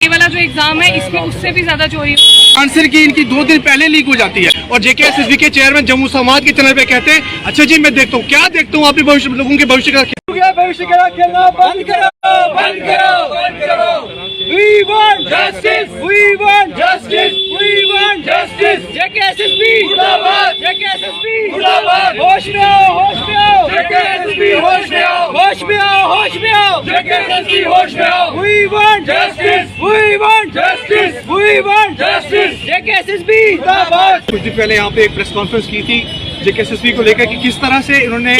ये वाला जो एग्जाम है इसमें उससे भी ज्यादा चोरी हो। आंसर की इनकी 2 दिन पहले लीक हो जाती है और जेकेएसएसबी के चेयरमैन जम्मू समाज के चैनल पे कहते हैं अच्छा जी मैं देखता हूँ क्या देखता हूँ आप भविष्य लोगों के भविष्य का खेलना बंद करो, बंद करो, बंद करो। We want justice, we want justice, we want justice। JKSSB मुर्दाबाद, जेकेएसएसबी मुर्दाबाद। होश में आओ, होश में आओ, जेकेएसएसबी होश में आओ, होश में आओ, होश में आओ, जेकेएसएसबी होश में आओ। We want justice, we want justice, we want justice। JKSSB मुर्दाबाद। कुछ दिन पहले यहाँ पे एक प्रेस कॉन्फ्रेंस की थी जेकेएसएसबी को लेकर कि किस तरह से इन्होंने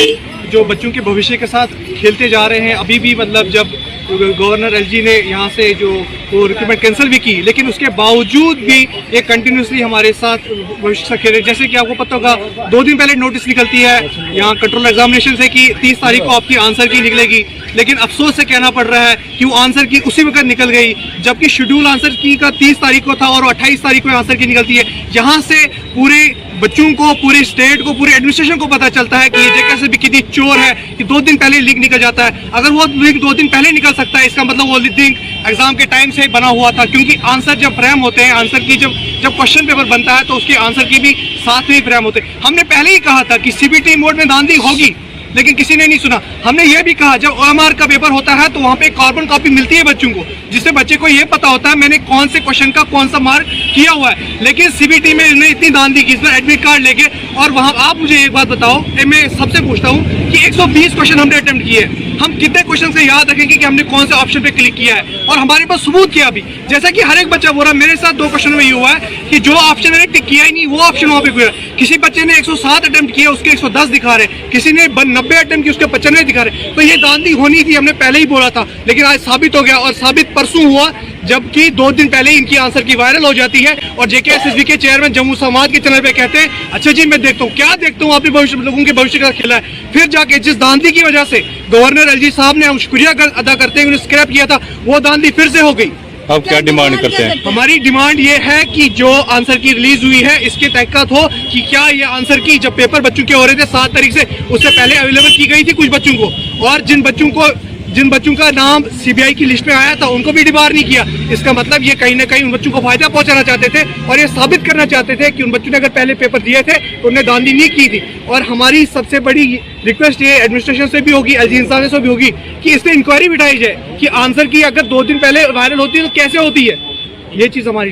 जो बच्चों के भविष्य के साथ खेलते जा रहे हैं। अभी भी मतलब जब गवर्नर एलजी ने यहाँ से जो वो रिक्रूटमेंट कैंसिल भी की लेकिन उसके बावजूद भी ये कंटिन्यूसली हमारे साथ भविष्य से खेले। जैसे कि आपको पता होगा 2 दिन पहले नोटिस निकलती है यहाँ कंट्रोल एग्जामिनेशन से कि 30 तारीख को आपकी आंसर की निकलेगी, लेकिन अफसोस से कहना पड़ रहा है कि वो आंसर की उसी वक्त निकल गई जबकि शेड्यूल आंसर की का 30 तारीख को था और 28 तारीख को आंसर की निकलती है। यहाँ से पूरे बच्चों को, पूरे स्टेट को, पूरे एडमिनिस्ट्रेशन को पता चलता है कि ये जेकेएसएसबी कितनी चोर है कि 2 दिन पहले लीक निकल जाता है। अगर वो लीक 2 दिन पहले निकल सकता है इसका मतलब वो लीक एग्जाम के टाइम से बना हुआ था, क्योंकि आंसर जब फ्रेम होते हैं, आंसर की जब क्वेश्चन पेपर बनता है तो उसके आंसर की भी साथ में ही फ्रेम होते हैं। हमने पहले ही कहा था कि सीबीटी मोड में धांधली होगी लेकिन किसी ने नहीं सुना। हमने ये भी कहा जब ओएमआर का पेपर होता है तो वहाँ पे कार्बन कॉपी मिलती है बच्चों को, जिससे बच्चे को ये पता होता है मैंने कौन से क्वेश्चन का कौन सा मार्क किया हुआ है। लेकिन सीबीटी में इन्होंने इतनी धांधली की, इसमें एडमिट कार्ड लेके और वहाँ आप मुझे एक बात बताओ, मैं सबसे पूछता हूँ कि 120 क्वेश्चन हमने अटेम्प्ट किए, हम कितने क्वेश्चन से याद रखेंगे कि हमने कौन से ऑप्शन पे क्लिक किया है और हमारे पास सबूत किया भी। जैसा कि हर एक बच्चा बोल रहा है, मेरे साथ 2 क्वेश्चन में ये हुआ है कि जो ऑप्शन मैंने टिक किया ही नहीं वो ऑप्शन वहाँ पे हुआ। किसी बच्चे ने 107 अटेम्प्ट किया उसके 110 दिखा रहे, किसी ने 90 अटेम्प्ट किए उसके 95 दिखा रहे। तो ये धांधली होनी थी, हमने पहले ही बोला था, लेकिन आज साबित हो गया और साबित परसों हुआ जबकि 2 दिन पहले इनकी आंसर की वायरल हो जाती है और जेकेएसएसबी के चेयरमैन जम्मू समाज के चैनल पे कहते हैं अच्छा जी मैं देखता हूँ क्या देखता हूँ आप भविष्य लोगों के भविष्य का खेला है। फिर जाके जिस धांधली की वजह से गवर्नर एलजी साहब ने हम शुक्रिया अदा करते हैं स्क्रैप किया था, वो धांधली फिर से हो गई। अब क्या डिमांड करते हैं? हमारी डिमांड ये है कि जो आंसर की रिलीज हुई है इसके तहकीकात हो कि क्या ये आंसर की जब पेपर बच्चों के हो रहे थे 7 तारीख से उससे पहले अवेलेबल की गई थी कुछ बच्चों को, और जिन बच्चों का नाम सीबीआई की लिस्ट में आया था उनको भी डिबार नहीं किया। इसका मतलब ये कहीं ना कहीं उन बच्चों को फायदा पहुंचाना चाहते थे और ये साबित करना चाहते थे कि उन बच्चों ने अगर पहले पेपर दिए थे तो उन्होंने धांधली नहीं की थी। और हमारी सबसे बड़ी रिक्वेस्ट ये एडमिनिस्ट्रेशन से भी होगी, एलजी इंसान से भी होगी कि इस पर इंक्वायरी बिठाई जाए कि आंसर की अगर 2 दिन पहले वायरल होती है तो कैसे होती है। ये चीज हमारी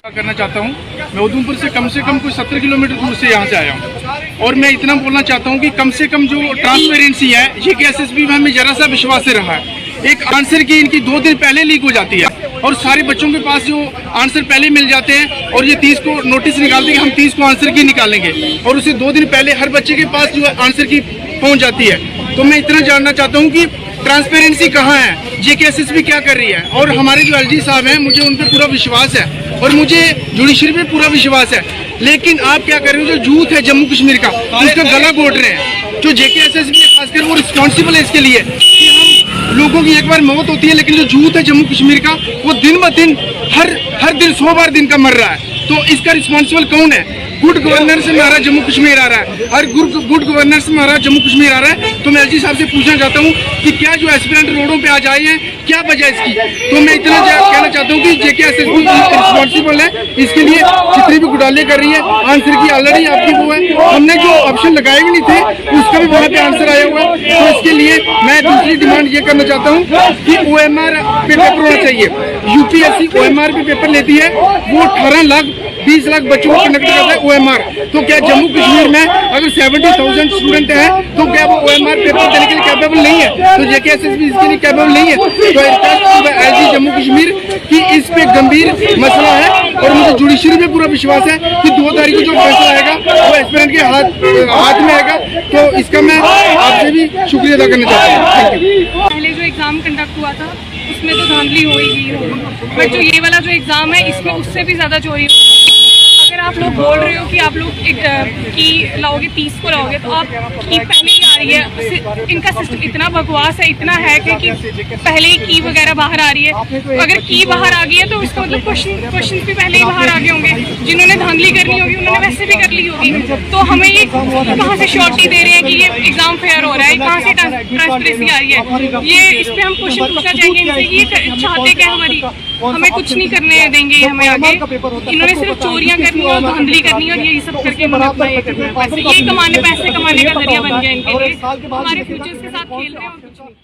करना चाहता हूँ। मैं उधमपुर से कम कुछ 70 किलोमीटर दूर से यहाँ से आया हूँ और मैं इतना बोलना चाहता हूँ कि कम से कम जो ट्रांसपेरेंसी है जेकेएसएसबी में हमें जरा सा विश्वास से रहा है। एक आंसर की इनकी 2 दिन पहले लीक हो जाती है और सारे बच्चों के पास जो आंसर पहले मिल जाते हैं और ये 30 को नोटिस निकालते हैं कि हम 30 को आंसर की निकालेंगे और उसे 2 दिन पहले हर बच्चे के पास जो आंसर की पहुँच जाती है। तो मैं इतना जानना चाहता हूँ कि ट्रांसपेरेंसी कहाँ है, जेकेएसएसबी क्या कर रही है। और हमारे जो एलजी साहब हैं मुझे उन पर पूरा विश्वास है और मुझे जुडिशरी पे पूरा विश्वास है, लेकिन आप क्या कर रहे हो, जो यूथ है जम्मू कश्मीर का उसका गला घोट रहे हैं। जो जेकेएसएसबी है खासकर वो रिस्पॉन्सिबल है इसके लिए कि हम लोगों की एक बार मौत होती है लेकिन जो यूथ है जम्मू कश्मीर का वो दिन ब दिन हर दिन 100 बार दिन का मर रहा है। तो इसका रिस्पॉन्सिबल कौन है? गुड गवर्नर से हमारा जम्मू कश्मीर आ रहा है, हर गुड गवर्नर से हमारा जम्मू कश्मीर आ रहा है। तो मैं एलजी साहब से पूछना चाहता हूँ कि क्या जो एस्पिरेंट रोडों पे आ जाए हैं क्या वजह इसकी। तो मैं इतना कहना चाहता हूँ कि जेकेएसएसबी रिस्पॉन्सिबल है इसके लिए, जितनी भी घोटाले कर रही है। आंसर की ऑलरेडी आपकी वो है, हमने जो ऑप्शन लगाए भी नहीं थे उसका भी वहाँ पे आंसर आया हुआ है। तो इसके लिए मैं दूसरी डिमांड ये करना चाहता हूँ कि OMR पे पेपर होना चाहिए। यूपीएससी OMR पे पेपर लेती है, वो 18-20 लाख बच्चों को कनेक्ट करता है OMR। तो क्या जम्मू कश्मीर में अगर 70,000 स्टूडेंट है तो क्या वो OMR पेपर देने के लिए कैपेबल नहीं है? तो जेकेएसएसबी इसके लिए कैपेबल नहीं है। तो एलजी जम्मू कश्मीर की इस पे गंभीर मसला है और मुझे जुडिशरी में पूरा विश्वास है कि 2 तारीख को जो फैसला आएगा वो एस्पिरेंट के हाथ में आएगा। तो इसका मैं आपसे भी शुक्रिया अदा करना चाहता हूँ। Thank you. पहले जो एग्जाम कंडक्ट हुआ था उसमें तो धांधली हो ही होगी, बट जो ये वाला जो एग्जाम है इसमें उससे भी ज्यादा चोरी होगी। अगर आप लोग बोल रहे हो कि आप लोग की लाओगे 30 को लाओगे तो आप की पहले ही आ रही है। इनका सिस्टम इतना बकवास है, इतना है कि पहले ही की वगैरह बाहर आ रही है। तो अगर की बाहर आ गई है तो इसका मतलब क्वेश्चन भी पहले ही बाहर आ गए होंगे। जिन्होंने धांधली करनी होगी उन्होंने वैसे भी कर ली होगी। तो हमें ये कहाँ से श्योरिटी दे रहे हैं कि ये एग्जाम फेयर हो रहा है, कहाँ से ट्रांसपेरेंसी आ रही है। ये इस पर हम क्वेश्चन पूछना चाहेंगे इनसे, ये चाहते क्या हमारी हमें कुछ नहीं करने देंगे हमें आगे। इन्होंने सिर्फ चोरियां करनी और धांधली करनी और यही सब करके इन्होंने अपना ये करना है। पैसे कमाने का जरिया बन गया इनके लिए। हमारे फ्यूचर्स के साथ खेल रहे हैं और कुछ नहीं।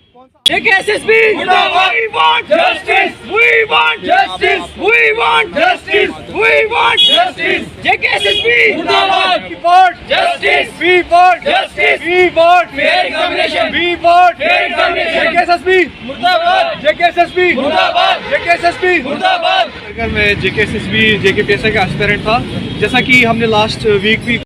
JKSSB we want justice, we want justice, we want justice, we want justice. JKSSB we want justice, we want justice, we want fair examination, we want fair examination. JKSSB मुर्दाबाद, JKSSB मुर्दाबाद, JKSSB मुर्दाबाद। अगर मैं JKSSB JKPSI का aspirant था, जैसा कि हमने लास्ट वीक भी